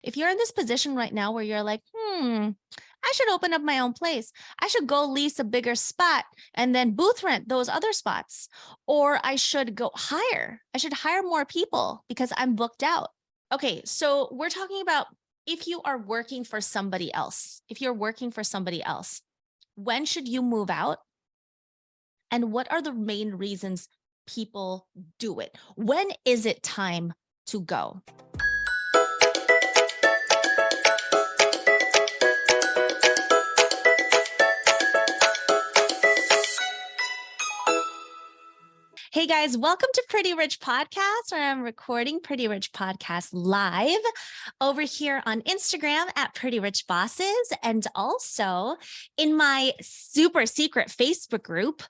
If you're in this position right now where you're like, I should open up my own place. I should go lease a bigger spot and then booth rent those other spots. Or I should go hire. I should hire more people because I'm booked out. Okay, so we're talking about if you are working for somebody else. If you're working for somebody else, when should you move out? And what are the main reasons people do it? When is it time to go? Hey guys, welcome to Pretty Rich Podcast, where I'm recording Pretty Rich Podcast live over here on Instagram at Pretty Rich Bosses, and also in my super secret Facebook group,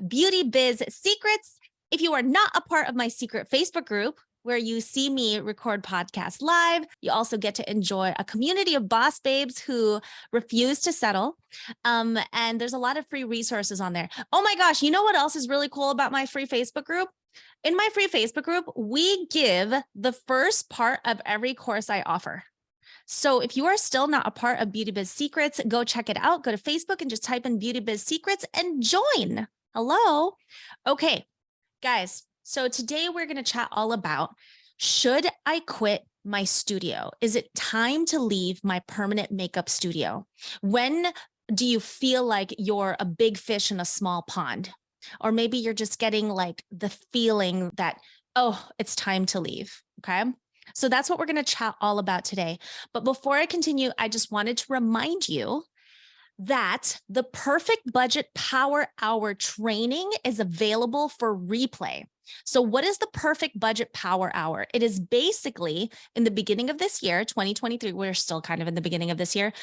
Beauty Biz Secrets. If you are not a part of my secret Facebook group, where you see me record podcasts live, you also get to enjoy a community of boss babes who refuse to settle. And there's a lot of free resources on there. Oh my gosh, you know what else is really cool about my free Facebook group? In my free Facebook group, we give the first part of every course I offer. So if you are still not a part of Beauty Biz Secrets, go check it out. Go to Facebook and just type in Beauty Biz Secrets and join. Hello. Okay, guys. So today we're going to chat all about, should I quit my studio? Is it time to leave my permanent makeup studio? When do you feel like you're a big fish in a small pond? Or maybe you're just getting like the feeling that, oh, it's time to leave. Okay. So that's what we're going to chat all about today. But before I continue, I just wanted to remind you that the Perfect Budget Power Hour training is available for replay. So what is the Perfect Budget Power Hour? It is basically in the beginning of this year, 2023, we're still kind of in the beginning of this year.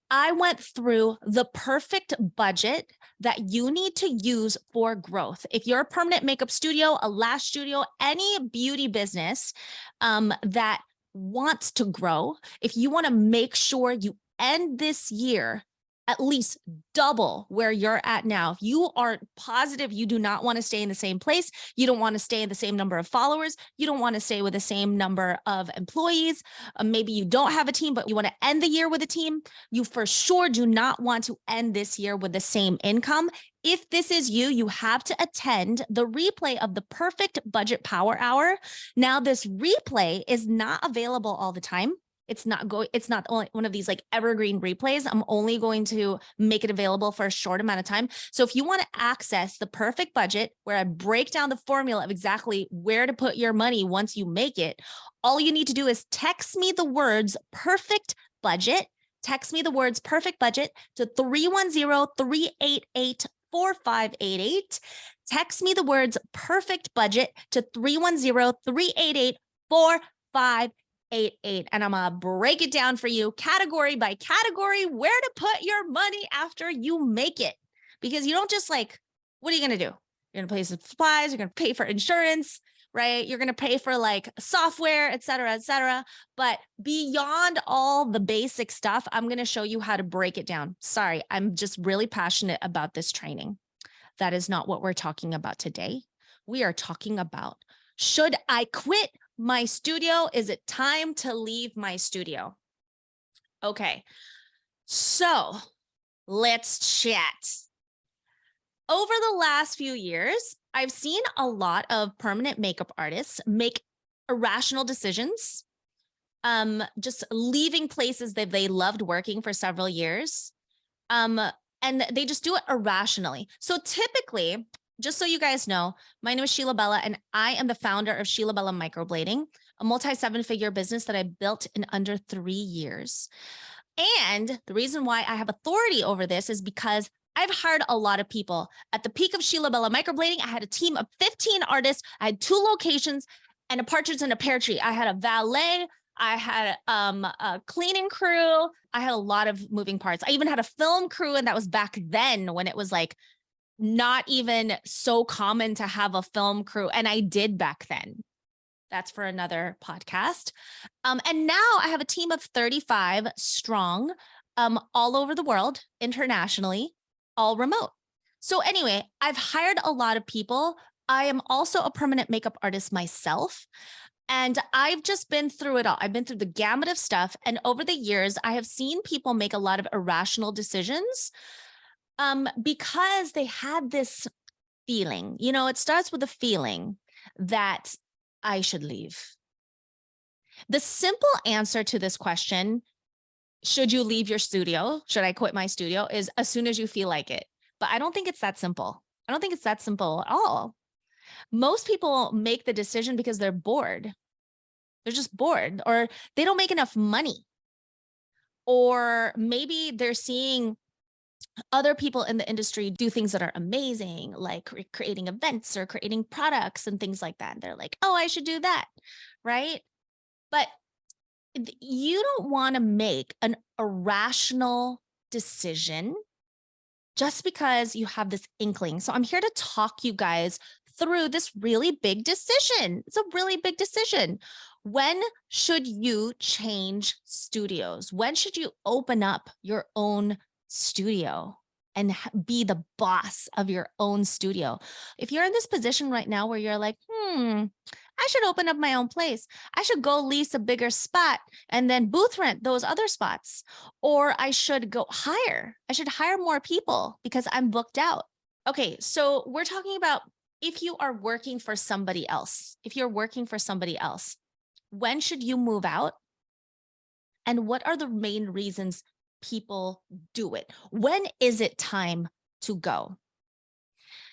I went through the perfect budget that you need to use for growth. If you're a permanent makeup studio, a lash studio, any beauty business that wants to grow, if you want to make sure you end this year at least double where you're at now. If you are positive you do not want to stay in the same place, you don't want to stay in the same number of followers, you don't want to stay with the same number of employees, maybe you don't have a team, but you want to end the year with a team, you for sure do not want to end this year with the same income. If this is you, you have to attend the replay of the Perfect Budget Power Hour. Now, this replay is not available all the time. It's not only one of these like evergreen replays. I'm only going to make it available for a short amount of time. So if you want to access the perfect budget, where I break down the formula of exactly where to put your money once you make it, all you need to do is text me the words perfect budget. Text me the words perfect budget to 310-388-4588. Text me the words perfect budget to 310-388-4588. And I'm going to break it down for you category by category, where to put your money after you make it. Because you don't just like, what are you going to do? You're going to pay some supplies, you're going to pay for insurance, right? You're going to pay for like software, et cetera, et cetera. But beyond all the basic stuff, I'm going to show you how to break it down. Sorry, I'm just really passionate about this training. That is not what we're talking about today. We are talking about, should I quit my studio? Is it time to leave my studio? Okay, so let's chat. Over the last few years, I've seen a lot of permanent makeup artists make irrational decisions, just leaving places that they loved working for several years, and they just do it irrationally. So typically, just so you guys know, my name is Sheila Bella, and I am the founder of Sheila Bella Microblading, a multi-7-figure business that I built in under 3 years. And the reason why I have authority over this is because I've hired a lot of people. At the peak of Sheila Bella Microblading, I had a team of 15 artists. I had 2 locations and a partridge in a pear tree. I had a valet. I had a cleaning crew. I had a lot of moving parts. I even had a film crew, and that was back then when it was like not even so common to have a film crew. And I did back then. That's for another podcast. And now I have a team of 35 strong, all over the world, internationally, all remote. So anyway, I've hired a lot of people. I am also a permanent makeup artist myself. And I've just been through it all. I've been through the gamut of stuff. And over the years, I have seen people make a lot of irrational decisions because they had this feeling. It starts with a feeling that I should leave. The simple answer to this question, should you leave your studio? Should I quit my studio? Is as soon as you feel like it. But I don't think it's that simple. I don't think it's that simple at all. Most people make the decision because they're bored. They're just bored, or they don't make enough money. Or maybe they're seeing other people in the industry do things that are amazing, like creating events or creating products and things like that. And they're like, oh, I should do that, right? But you don't want to make an irrational decision just because you have this inkling. So I'm here to talk you guys through this really big decision. It's a really big decision. When should you change studios? When should you open up your own studio and be the boss of your own studio? If you're in this position right now where you're like, I should open up my own place. I should go lease a bigger spot and then booth rent those other spots. Or I should go hire. I should hire more people because I'm booked out. Okay, so we're talking about if you are working for somebody else. If you're working for somebody else, when should you move out? And what are the main reasons people do it? When is it time to go?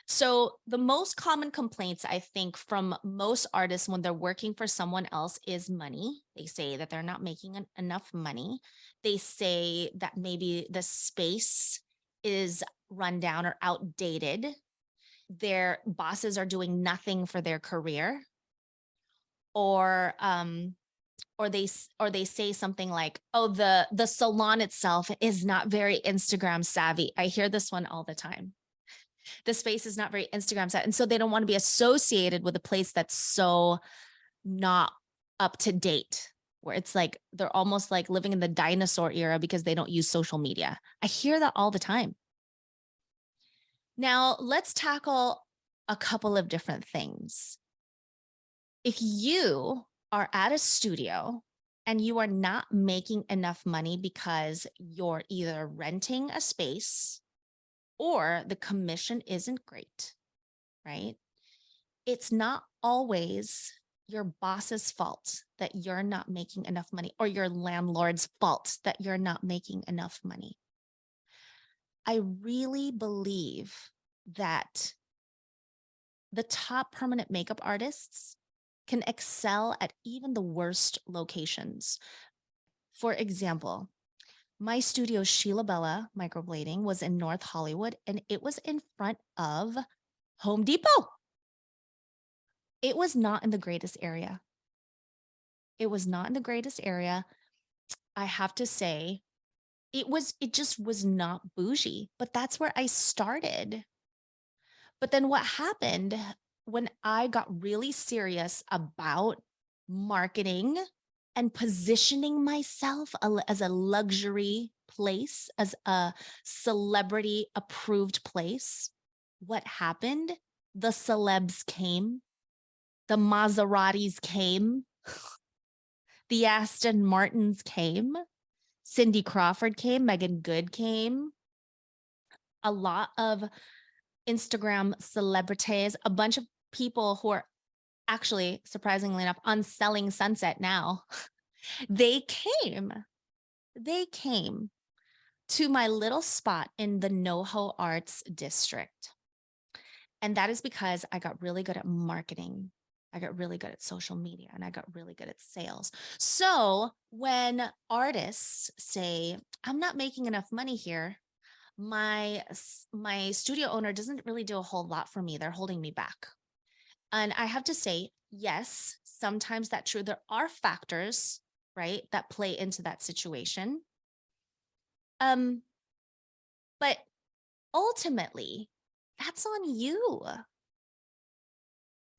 So the most common complaints, I think, from most artists when they're working for someone else is money. They say that they're not making enough money. They say that maybe the space is run down or outdated. Their bosses are doing nothing for their career. Or they say something like, oh, the salon itself is not very Instagram savvy. I hear this one all the time. The space is not very Instagram savvy. And so they don't want to be associated with a place that's so not up to date, where it's like they're almost like living in the dinosaur era because they don't use social media. I hear that all the time. Now, let's tackle a couple of different things. If you are at a studio and you are not making enough money because you're either renting a space or the commission isn't great, right? It's not always your boss's fault that you're not making enough money, or your landlord's fault that you're not making enough money. I really believe that the top permanent makeup artists can excel at even the worst locations. For example, my studio, Sheila Bella Microblading, was in North Hollywood, and it was in front of Home Depot. It was not in the greatest area. It was not in the greatest area. I have to say, it just was not bougie, but that's where I started. But then what happened when I got really serious about marketing and positioning myself as a luxury place, as a celebrity approved place, what happened? The celebs came, the Maseratis came, the Aston Martins came, Cindy Crawford came, Megan Good came, a lot of Instagram celebrities, a bunch of people who are actually, surprisingly enough, on Selling Sunset now. They came to my little spot in the NoHo Arts District. And that is because I got really good at marketing. I got really good at social media, and I got really good at sales. So when artists say, I'm not making enough money here, my studio owner doesn't really do a whole lot for me. They're holding me back. And I have to say, yes, sometimes that's true. There are factors, right, that play into that situation. But ultimately, that's on you.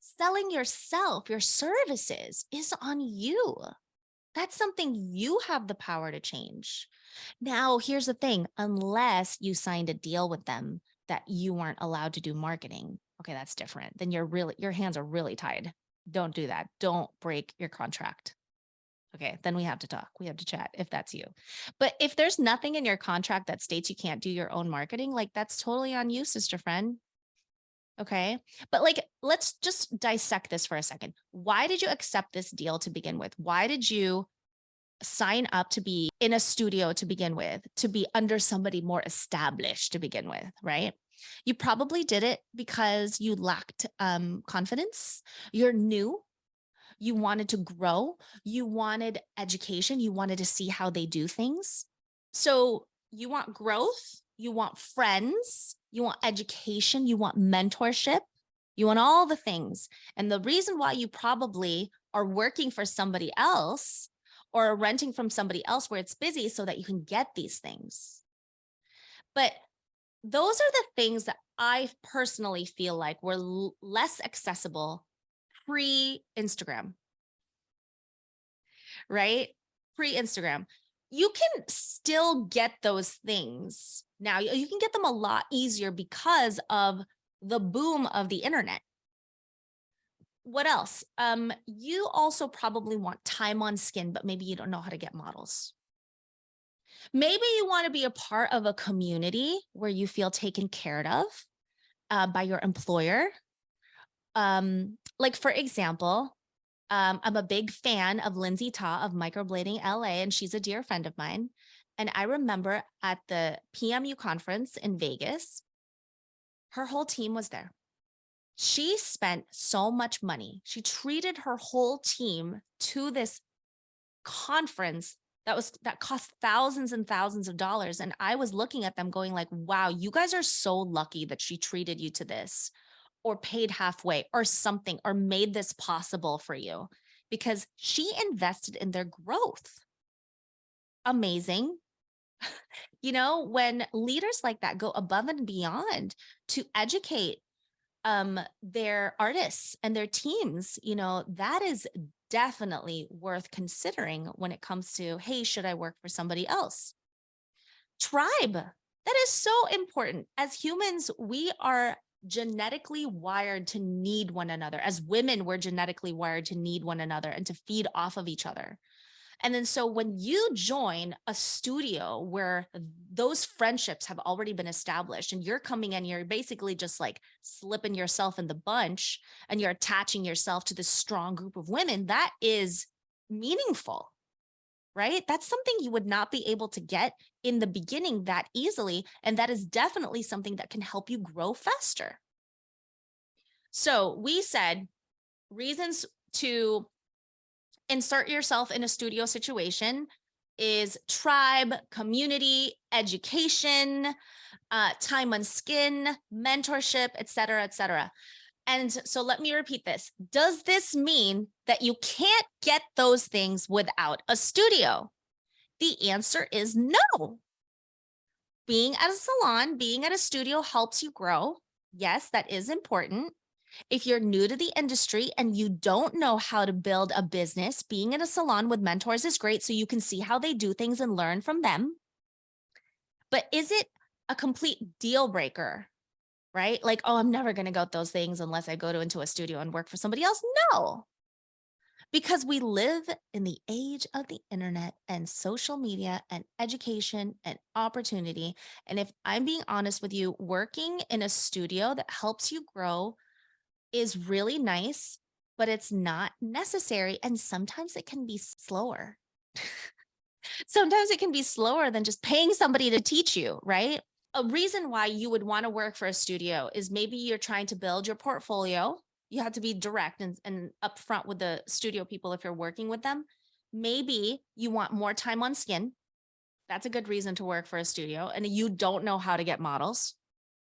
Selling yourself, your services, is on you. That's something you have the power to change. Now, here's the thing, unless you signed a deal with them that you weren't allowed to do marketing, okay, that's different. Then your hands are really tied. Don't do that. Don't break your contract. Okay, then we have to talk. We have to chat if that's you. But if there's nothing in your contract that states you can't do your own marketing, like that's totally on you, sister friend. Okay. But like, let's just dissect this for a second. Why did you accept this deal to begin with? Why did you sign up to be in a studio to begin with, to be under somebody more established to begin with, right? You probably did it because you lacked confidence. You're new. You wanted to grow. You wanted education. You wanted to see how they do things. So you want growth. You want friends. You want education. You want mentorship. You want all the things. And the reason why you probably are working for somebody else or renting from somebody else where it's busy so that you can get these things. But those are the things that I personally feel like were less accessible pre-Instagram, right? Pre-Instagram. You can still get those things now. You can get them a lot easier because of the boom of the internet. What else? You also probably want time on skin, but maybe you don't know how to get models. Maybe you want to be a part of a community where you feel taken care of by your employer. Like for example, I'm a big fan of Lindsay Ta of Microblading LA, and she's a dear friend of mine. And I remember at the PMU conference in Vegas, her whole team was there. She spent so much money. She treated her whole team to this conference that cost thousands and thousands of dollars. And I was looking at them going like, wow, you guys are so lucky that she treated you to this or paid halfway or something or made this possible for you because she invested in their growth. Amazing. You know, when leaders like that go above and beyond to educate their artists and their teams, you know, that is definitely worth considering when it comes to, hey, should I work for somebody else? Tribe, that is so important. As humans, we are genetically wired to need one another. As women, we're genetically wired to need one another and to feed off of each other. And then so when you join a studio where those friendships have already been established and you're coming in, you're basically just like slipping yourself in the bunch and you're attaching yourself to this strong group of women, that is meaningful, right? That's something you would not be able to get in the beginning that easily. And that is definitely something that can help you grow faster. So we said reasons to insert yourself in a studio situation is tribe, community, education, time on skin, mentorship, et cetera, et cetera. And so let me repeat this. Does this mean that you can't get those things without a studio? The answer is no. Being at a salon, being at a studio helps you grow. Yes, that is important. If you're new to the industry and you don't know how to build a business, being in a salon with mentors is great so you can see how they do things and learn from them. But is it a complete deal breaker, right? Like, oh, I'm never going to get those things unless I go into a studio and work for somebody else? No, because we live in the age of the internet and social media and education and opportunity. And if I'm being honest with you, working in a studio that helps you grow is really nice, but it's not necessary. And sometimes it can be slower. Sometimes it can be slower than just paying somebody to teach you, right? A reason why you would want to work for a studio is maybe you're trying to build your portfolio. You have to be direct and upfront with the studio people if you're working with them. Maybe you want more time on skin. That's a good reason to work for a studio. And you don't know how to get models,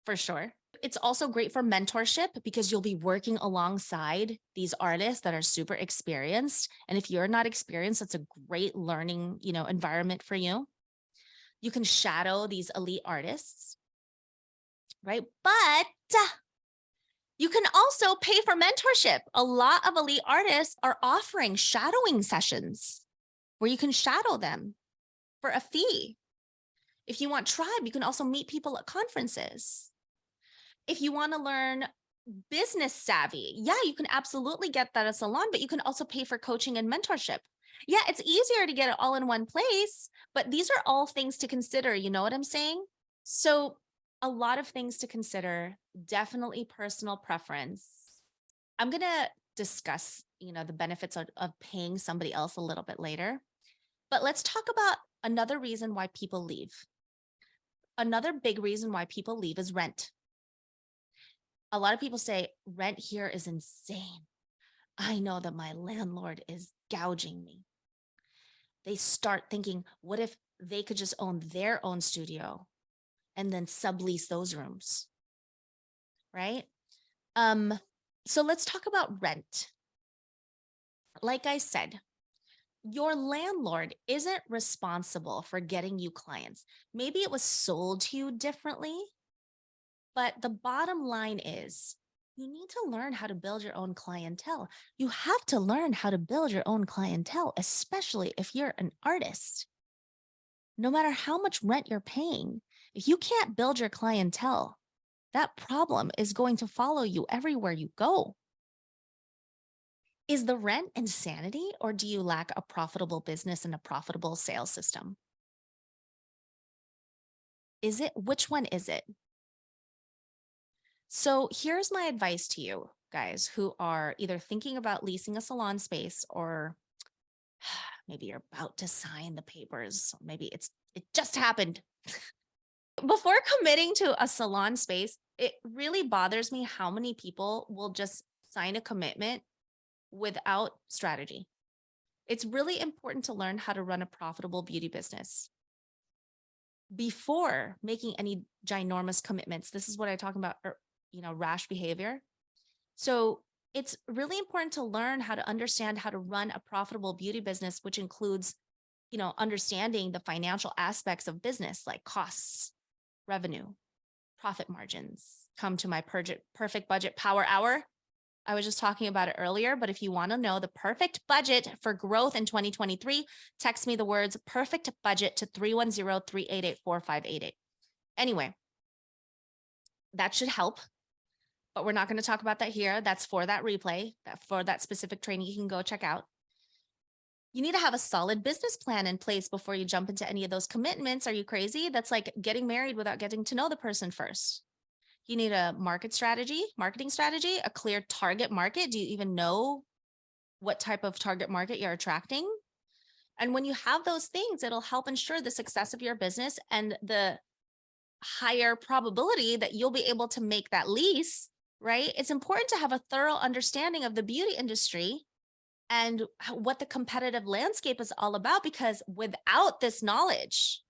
for sure. It's also great for mentorship because you'll be working alongside these artists that are super experienced. And if you're not experienced, it's a great learning, you know, environment for you. You can shadow these elite artists, right? But you can also pay for mentorship. A lot of elite artists are offering shadowing sessions where you can shadow them for a fee. If you want tribe, you can also meet people at conferences. If you want to learn business savvy. Yeah, you can absolutely get that at a salon, but you can also pay for coaching and mentorship. Yeah, it's easier to get it all in one place, but these are all things to consider. You know what I'm saying? So, a lot of things to consider, definitely personal preference. I'm going to discuss, the benefits of paying somebody else a little bit later. But let's talk about another reason why people leave. Another big reason why people leave is rent. A lot of people say rent here is insane. I know that my landlord is gouging me. They start thinking, what if they could just own their own studio and then sublease those rooms, right? So let's talk about rent. Like I said, your landlord isn't responsible for getting you clients. Maybe it was sold to you differently, but the bottom line is you need to learn how to build your own clientele. You have to learn how to build your own clientele, especially if you're an artist. No matter how much rent you're paying, if you can't build your clientele, that problem is going to follow you everywhere you go. Is the rent insanity, or do you lack a profitable business and a profitable sales system? Is it? Which one is it? So here's my advice to you guys who are either thinking about leasing a salon space, or maybe you're about to sign the papers. Maybe it just happened. Before committing to a salon space, it really bothers me how many people will just sign a commitment without strategy. It's really important to learn how to run a profitable beauty business before making any ginormous commitments. This is what I talk about, rash behavior. So it's really important to learn how to understand how to run a profitable beauty business, which includes, understanding the financial aspects of business like costs, revenue, profit margins. Come to my perfect budget power hour. I was just talking about it earlier, but if you want to know the perfect budget for growth in 2023, text me the words perfect budget to 310-388-4588. Anyway, that should help, but we're not going to talk about that here. That's for that replay, for that specific training you can go check out. You need to have a solid business plan in place before you jump into any of those commitments. Are you crazy? That's like getting married without getting to know the person first. You need a marketing strategy, a clear target market. Do you even know what type of target market you're attracting? And when you have those things, it'll help ensure the success of your business and the higher probability that you'll be able to make that lease, right? It's important to have a thorough understanding of the beauty industry and what the competitive landscape is all about, because without this knowledge,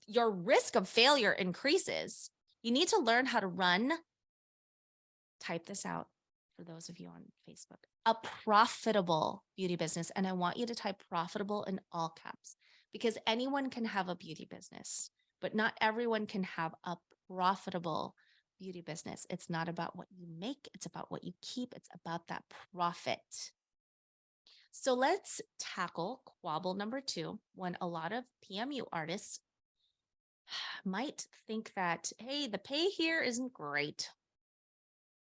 your risk of failure increases. You need to learn how to run, type this out for those of you on Facebook, a profitable beauty business. And I want you to type profitable in all caps, because anyone can have a beauty business, but not everyone can have a profitable beauty business. It's not about what you make. It's about what you keep. It's about that profit. So let's tackle quabble number 2, when a lot of PMU artists might think that, hey, the pay here isn't great.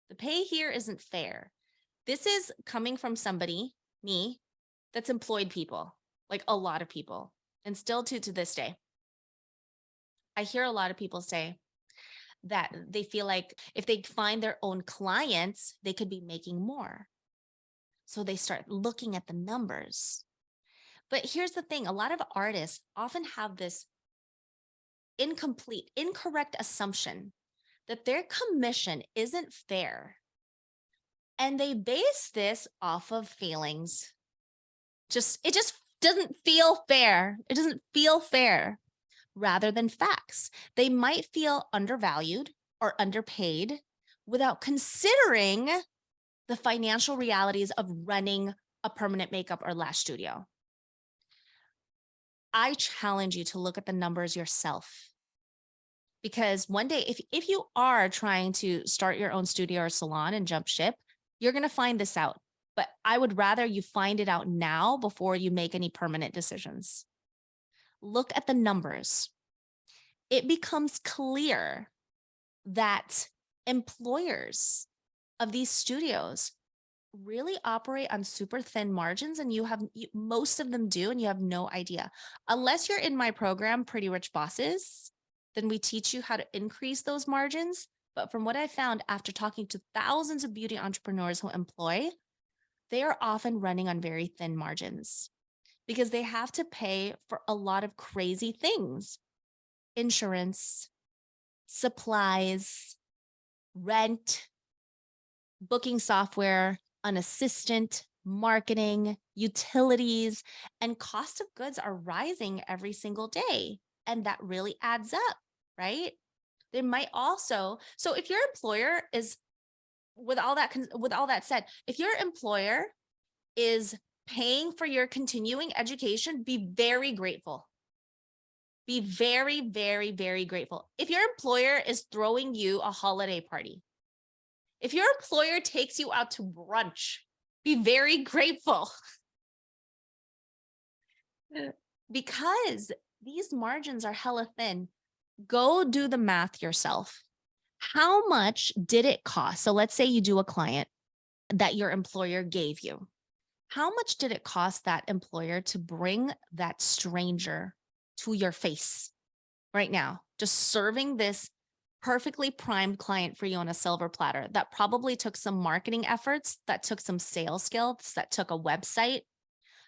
The pay here isn't fair. This is coming from somebody, me, that's employed people, like a lot of people, and still to this day. I hear a lot of people say that they feel like if they find their own clients, they could be making more. So they start looking at the numbers. But here's the thing, a lot of artists often have this incorrect assumption that their commission isn't fair. And they base this off of feelings. It just doesn't feel fair. It doesn't feel fair rather than facts. They might feel undervalued or underpaid without considering the financial realities of running a permanent makeup or lash studio. I challenge you to look at the numbers yourself. Because one day, if you are trying to start your own studio or salon and jump ship, you're going to find this out. But I would rather you find it out now before you make any permanent decisions. Look at the numbers. It becomes clear that employers of these studios really operate on super thin margins, and most of them do, and you have no idea. Unless you're in my program, Pretty Rich Bosses, then we teach you how to increase those margins. But from what I found after talking to thousands of beauty entrepreneurs who employ, they are often running on very thin margins because they have to pay for a lot of crazy things: insurance, supplies, rent, booking software, an assistant, marketing, utilities, and cost of goods are rising every single day. And that really adds up, right? They might also, so if your employer is, with all that said, if your employer is paying for your continuing education, be very grateful. Be very, very, very grateful. If your employer is throwing you a holiday party, if your employer takes you out to brunch, be very grateful. Because these margins are hella thin. Go do the math yourself. How much did it cost? So let's say you do a client that your employer gave you. How much did it cost that employer to bring that stranger to your face right now, just serving this perfectly primed client for you on a silver platter? That probably took some marketing efforts, that took some sales skills, that took a website,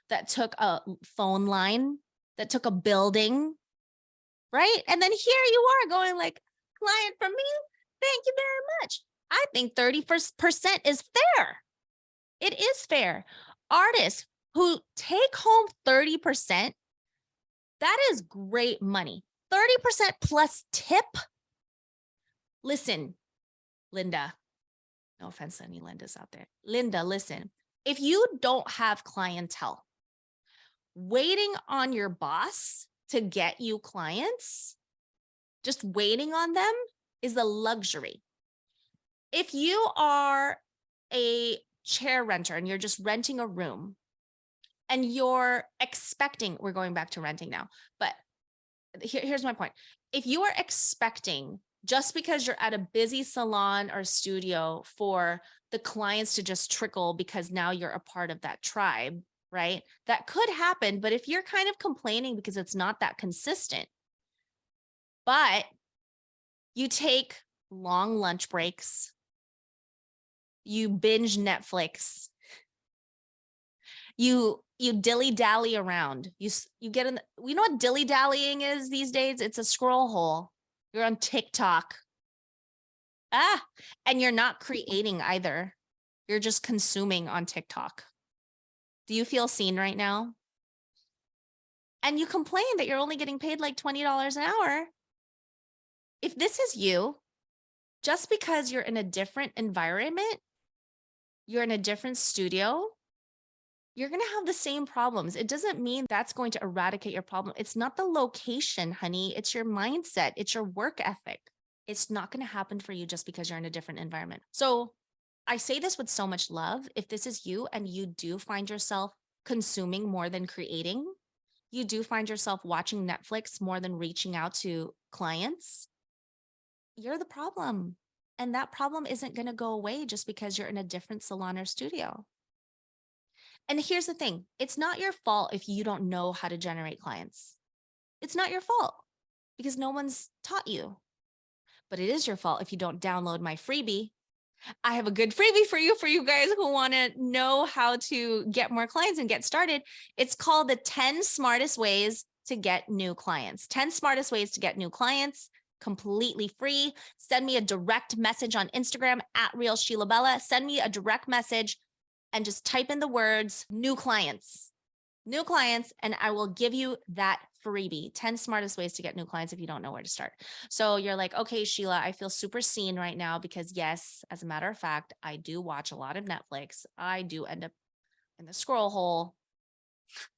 that took a phone line, that took a building, right? And then here you are going like, client from me, thank you very much. I think 30% is fair. It is fair. Artists who take home 30%, that is great money. 30% plus tip. Listen, Linda, no offense to any Lindas out there. Linda, listen, if you don't have clientele, waiting on your boss to get you clients, just waiting on them is a luxury. If you are a chair renter and you're just renting a room and you're expecting, we're going back to renting now, but here's my point. If you are expecting, just because you're at a busy salon or studio, for the clients to just trickle because now you're a part of that tribe, right? That could happen. But if you're kind of complaining because it's not that consistent, but you take long lunch breaks, you binge Netflix, you dilly-dally around, you get in, you know what dilly-dallying is these days? It's a scroll hole. You're on TikTok. And you're not creating either. You're just consuming on TikTok. Do you feel seen right now? And you complain that you're only getting paid like $20 an hour. If this is you, just because you're in a different environment, you're in a different studio, you're going to have the same problems. It doesn't mean that's going to eradicate your problem. It's not the location, honey. It's your mindset. It's your work ethic. It's not going to happen for you just because you're in a different environment. So I say this with so much love. If this is you and you do find yourself consuming more than creating, you do find yourself watching Netflix more than reaching out to clients, you're the problem. And that problem isn't going to go away just because you're in a different salon or studio. And here's the thing, it's not your fault if you don't know how to generate clients. It's not your fault because no one's taught you. But it is your fault if you don't download my freebie. I have a good freebie for you guys who want to know how to get more clients and get started. It's called the 10 smartest ways to get new clients. 10 smartest ways to get new clients, completely free. Send me a direct message on Instagram at Real Sheila Bella. Send me a direct message and just type in the words new clients, and I will give you that freebie, 10 smartest ways to get new clients if you don't know where to start. So you're like, okay, Sheila, I feel super seen right now because yes, as a matter of fact, I do watch a lot of Netflix. I do end up in the scroll hole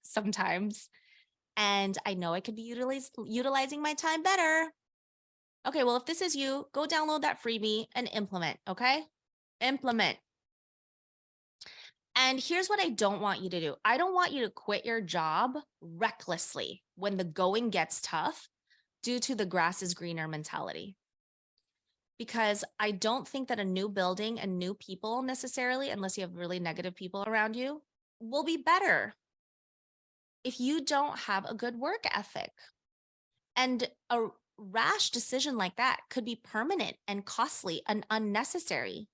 sometimes. And I know I could be utilizing my time better. Okay, well, if this is you, go download that freebie and implement, okay? Implement. And here's what I don't want you to do. I don't want you to quit your job recklessly when the going gets tough due to the grass is greener mentality. because I don't think that a new building and new people necessarily, unless you have really negative people around you, will be better if you don't have a good work ethic. And a rash decision like that could be permanent and costly and unnecessary,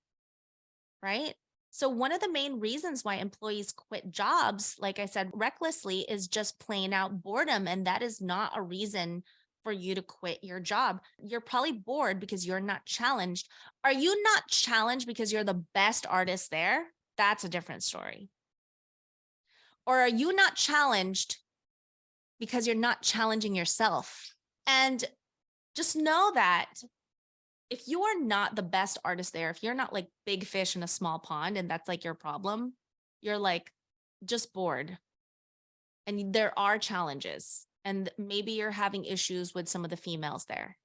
right? So one of the main reasons why employees quit jobs, like I said, recklessly, is just plain out boredom. And that is not a reason for you to quit your job. You're probably bored because you're not challenged. Are you not challenged because you're the best artist there? That's a different story. Or are you not challenged because you're not challenging yourself? And just know that if you are not the best artist there, if you're not like big fish in a small pond and that's like your problem, you're like just bored. And there are challenges. And maybe you're having issues with some of the females there.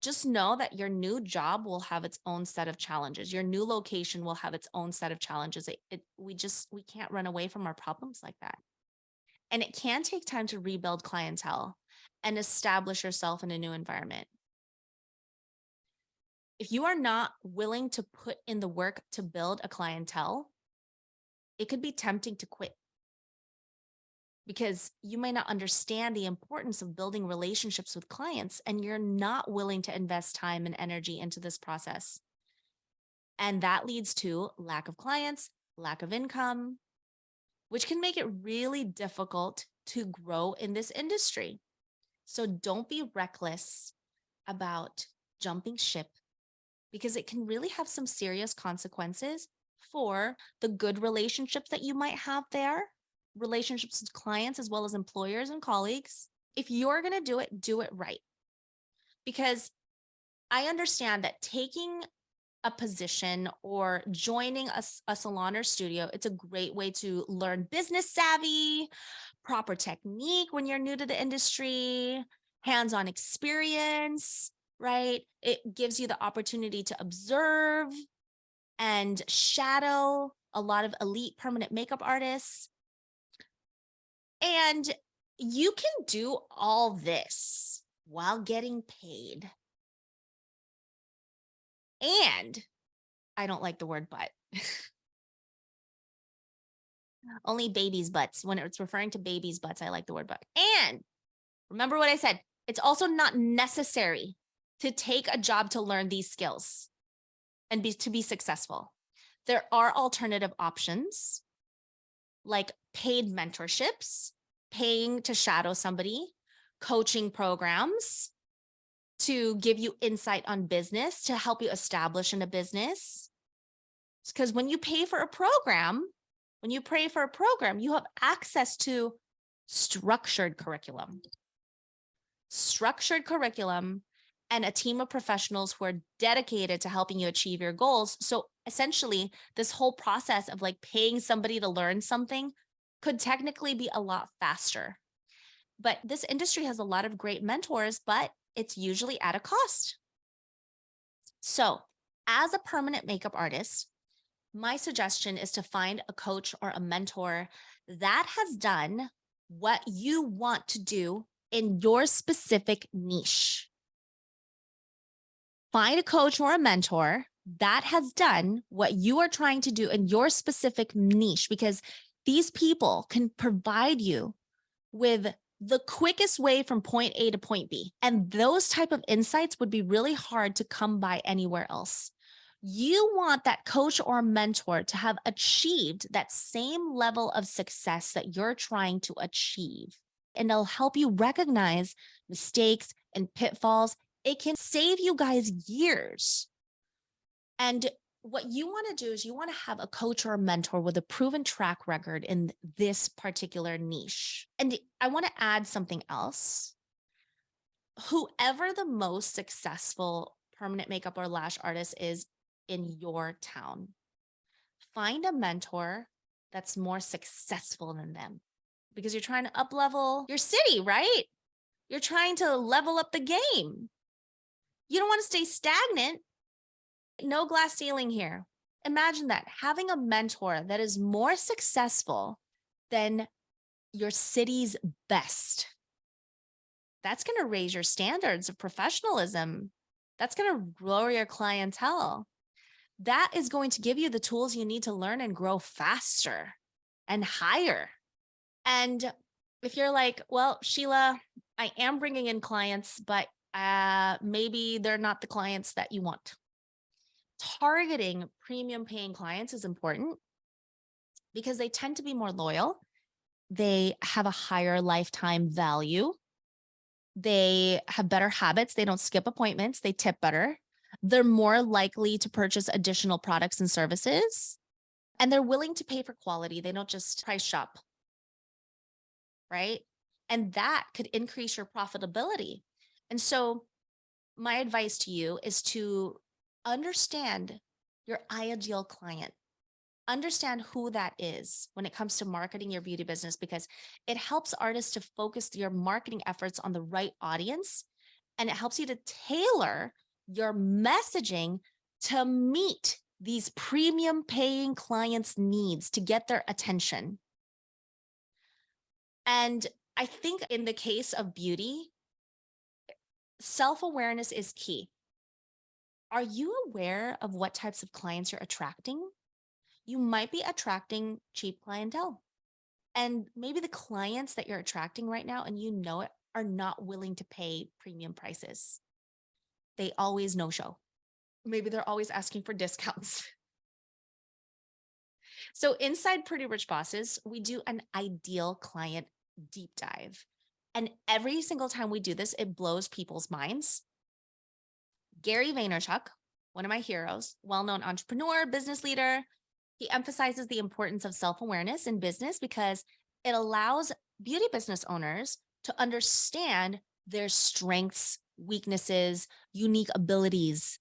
Just know that your new job will have its own set of challenges. Your new location will have its own set of challenges. We can't run away from our problems like that. And it can take time to rebuild clientele and establish yourself in a new environment. If you are not willing to put in the work to build a clientele, it could be tempting to quit because you may not understand the importance of building relationships with clients and you're not willing to invest time and energy into this process. And that leads to lack of clients, lack of income, which can make it really difficult to grow in this industry. So don't be reckless about jumping ship, because it can really have some serious consequences for the good relationships that you might have there, relationships with clients as well as employers and colleagues. If you're going to do it right. Because I understand that taking a position or joining a salon or studio, it's a great way to learn business savvy, proper technique when you're new to the industry, hands-on experience, right? It gives you the opportunity to observe and shadow a lot of elite permanent makeup artists. And you can do all this while getting paid. And I don't like the word but. Only babies' butts. When it's referring to babies' butts, I like the word but. And remember what I said, it's also not necessary to take a job to learn these skills and to be successful. There are alternative options like paid mentorships, paying to shadow somebody, coaching programs to give you insight on business, to help you establish in a business. Because when you pay for a program, you have access to structured curriculum and a team of professionals who are dedicated to helping you achieve your goals. So essentially, this whole process of like paying somebody to learn something could technically be a lot faster. But this industry has a lot of great mentors, but it's usually at a cost. So as a permanent makeup artist, my suggestion is to find a coach or a mentor that has done what you want to do in your specific niche. Find a coach or a mentor that has done what you are trying to do in your specific niche, because these people can provide you with the quickest way from point A to point B. And those type of insights would be really hard to come by anywhere else. You want that coach or mentor to have achieved that same level of success that you're trying to achieve. And they'll help you recognize mistakes and pitfalls. It can save you guys years. And what you want to do is you want to have a coach or a mentor with a proven track record in this particular niche. And I want to add something else. Whoever the most successful permanent makeup or lash artist is in your town, find a mentor that's more successful than them, because you're trying to up-level your city, right? You're trying to level up the game. You don't want to stay stagnant. No glass ceiling here. Imagine that, having a mentor that is more successful than your city's best. That's going to raise your standards of professionalism That's going to grow your clientele. That is going to give you the tools you need to learn and grow faster and higher. And if you're like, well, Sheila, I am bringing in clients, but maybe they're not the clients that you want. Targeting premium paying clients is important because they tend to be more loyal. They have a higher lifetime value. They have better habits. They don't skip appointments. They tip better. They're more likely to purchase additional products and services. And they're willing to pay for quality. They don't just price shop, right? And that could increase your profitability. And so my advice to you is to understand your ideal client. Understand who that is when it comes to marketing your beauty business, because it helps artists to focus your marketing efforts on the right audience, and it helps you to tailor your messaging to meet these premium paying clients' needs to get their attention. And I think in the case of beauty, self-awareness is key. Are you aware of what types of clients you're attracting? You might be attracting cheap clientele. And maybe the clients that you're attracting right now, and you know it, are not willing to pay premium prices. They always no-show. Maybe they're always asking for discounts. So inside Pretty Rich Bosses, we do an ideal client deep dive. And every single time we do this, it blows people's minds. Gary Vaynerchuk, one of my heroes, well-known entrepreneur, business leader, he emphasizes the importance of self-awareness in business because it allows beauty business owners to understand their strengths, weaknesses, unique abilities.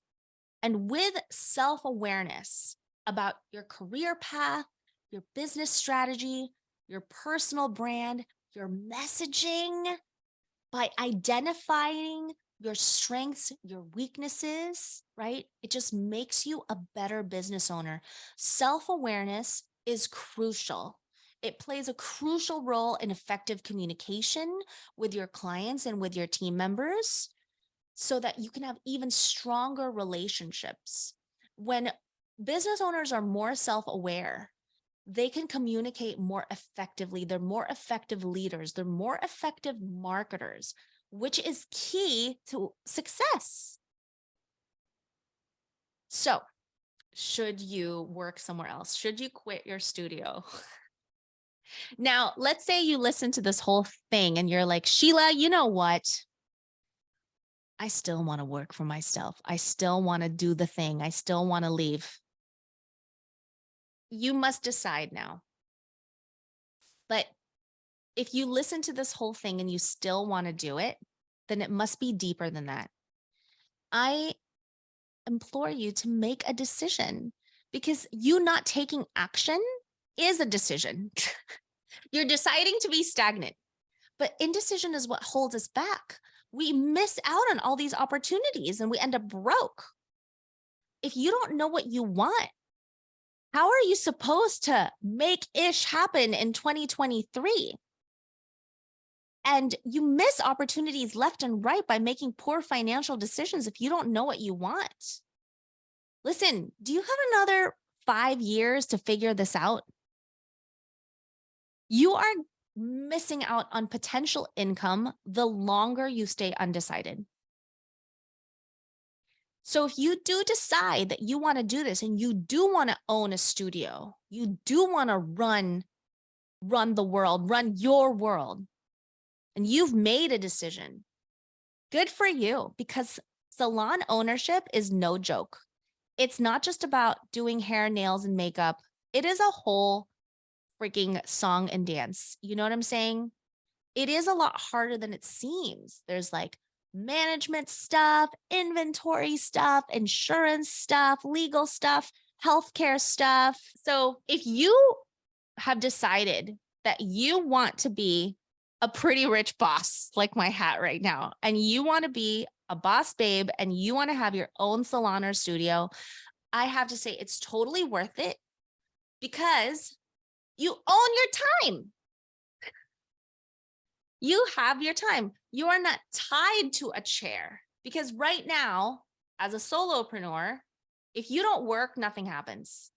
And with self-awareness about your career path, your business strategy, your personal brand, your messaging, by identifying your strengths, your weaknesses, right? It just makes you a better business owner. Self-awareness is crucial. It plays a crucial role in effective communication with your clients and with your team members so that you can have even stronger relationships. When business owners are more self-aware, they can communicate more effectively. They're more effective leaders. They're more effective marketers, which is key to success. So, should you work somewhere else? Should you quit your studio? Now, let's say you listen to this whole thing and you're like, Sheila, you know what? I still want to work for myself. I still want to do the thing. I still want to leave. You must decide now. But if you listen to this whole thing and you still want to do it, then it must be deeper than that. I implore you to make a decision, because you not taking action is a decision. You're deciding to be stagnant, but indecision is what holds us back. We miss out on all these opportunities and we end up broke. If you don't know what you want, how are you supposed to make ish happen in 2023? And you miss opportunities left and right by making poor financial decisions if you don't know what you want. Listen, do you have another 5 years to figure this out? You are missing out on potential income the longer you stay undecided. So if you do decide that you want to do this and you do want to own a studio, you do want to run the world, run your world, and you've made a decision, good for you, because salon ownership is no joke. It's not just about doing hair, nails, and makeup. It is a whole freaking song and dance. You know what I'm saying? It is a lot harder than it seems. There's like management stuff, inventory stuff, insurance stuff, legal stuff, healthcare stuff. So if you have decided that you want to be a pretty rich boss, like my hat right now, and you want to be a boss babe and you want to have your own salon or studio, I have to say it's totally worth it, because you own your time. You have your time. You are not tied to a chair, because right now as a solopreneur, if you don't work, nothing happens.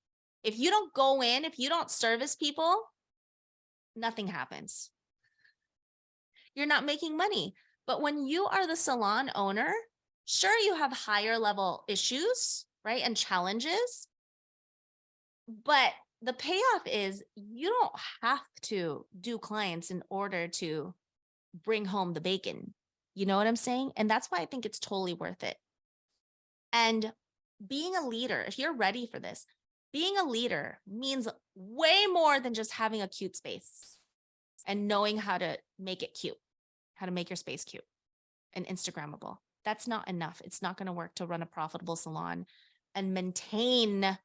If you don't go in, if you don't service people, nothing happens. You're not making money. But when you are the salon owner, sure, you have higher level issues, right? And challenges. But the payoff is you don't have to do clients in order to bring home the bacon. You know what I'm saying? And that's why I think it's totally worth it. And being a leader, if you're ready for this, being a leader means way more than just having a cute space and knowing how to make it cute, how to make your space cute and Instagrammable. That's not enough. It's not going to work to run a profitable salon and maintain a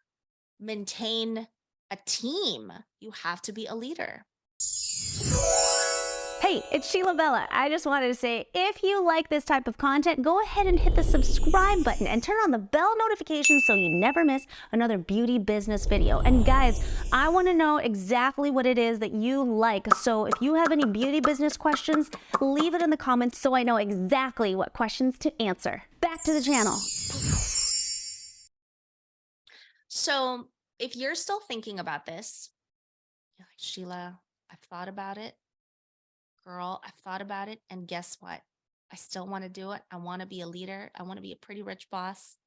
team. You have to be a leader. Hey, it's Sheila Bella. I just wanted to say, if you like this type of content, go ahead and hit the subscribe button and turn on the bell notifications so you never miss another beauty business video. And guys, I want to know exactly what it is that you like. So if you have any beauty business questions, leave it in the comments so I know exactly what questions to answer. Back to the channel. So if you're still thinking about this, you're like, Sheila, I've thought about it. Girl, I've thought about it. And guess what? I still want to do it. I want to be a leader. I want to be a pretty rich boss.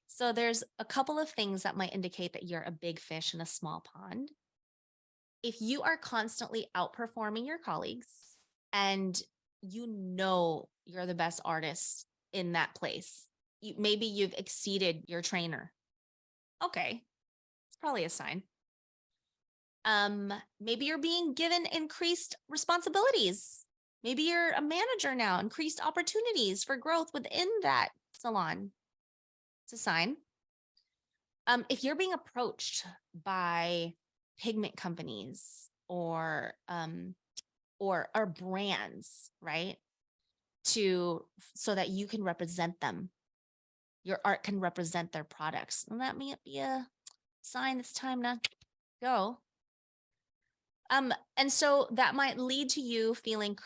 So there's a couple of things that might indicate that you're a big fish in a small pond. If you are constantly outperforming your colleagues and you know you're the best artist in that place, maybe you've exceeded your trainer. Okay, it's probably a sign. Maybe you're being given increased responsibilities. Maybe you're a manager now, increased opportunities for growth within that salon. It's a sign. If you're being approached by pigment companies or brands, right? So that you can represent them. Your art can represent their products. And that may be a sign it's time to go. And so that might lead to you feeling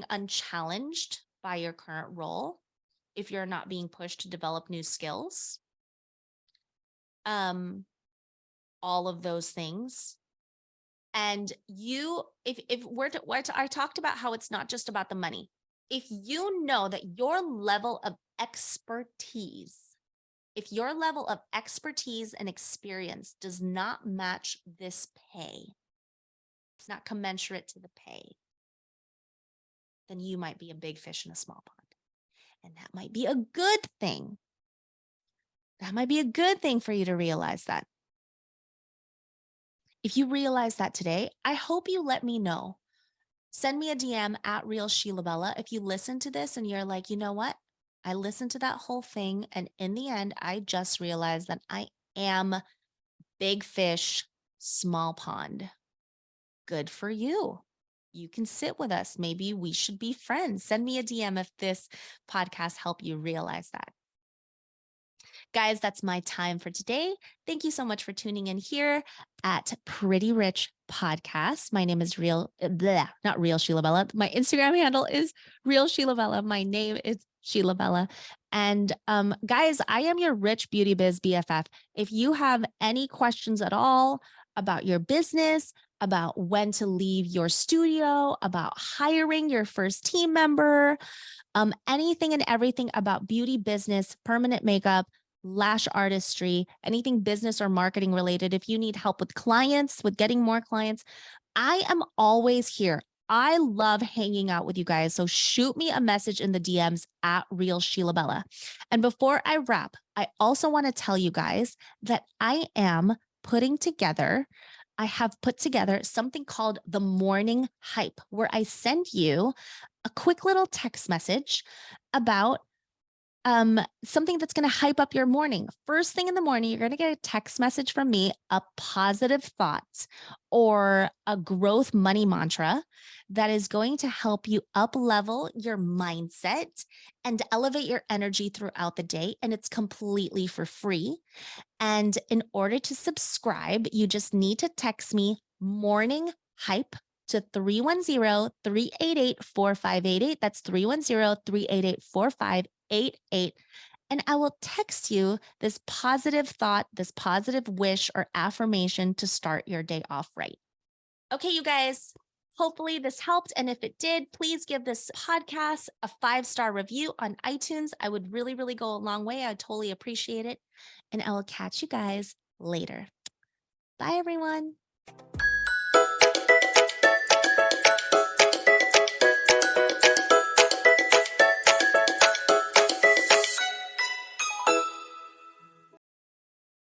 unchallenged by your current role if you're not being pushed to develop new skills. All of those things. And I talked about how it's not just about the money. If you know that your level of expertise and experience does not match this pay, it's not commensurate to the pay, then you might be a big fish in a small pond. And that might be a good thing. That might be a good thing for you to realize that. If you realize that today, I hope you let me know. Send me a DM at Real Sheila Bella if you listen to this and you're like, you know what? I listened to that whole thing. And in the end, I just realized that I am big fish, small pond. Good for you. You can sit with us. Maybe we should be friends. Send me a DM if this podcast helped you realize that. Guys, that's my time for today. Thank you so much for tuning in here at Pretty Rich Podcast. My name is not Real Sheila Bella. My Instagram handle is Real Sheila Bella. My name is Sheila Bella. And guys, I am your Rich Beauty Biz BFF. If you have any questions at all about your business, about when to leave your studio, about hiring your first team member, anything and everything about beauty business, permanent makeup, lash artistry, anything business or marketing related. If you need help with clients, with getting more clients, I am always here. I love hanging out with you guys. So shoot me a message in the DMs at Real Sheila Bella. And before I wrap, I also want to tell you guys that I have put together something called the Morning Hype, where I send you a quick little text message about something that's going to hype up your morning. First thing in the morning, you're going to get a text message from me, a positive thought or a growth money mantra that is going to help you up level your mindset and elevate your energy throughout the day. And it's completely for free. And in order to subscribe, you just need to text me Morning Hype to 310-388-4588. That's 310-388-4588. and I will text you this positive thought, this positive wish or affirmation to start your day off right. Okay, you guys, hopefully this helped. And if it did, please give this podcast a 5-star review on iTunes. I would really, really go a long way. I totally appreciate it. And I will catch you guys later. Bye, everyone.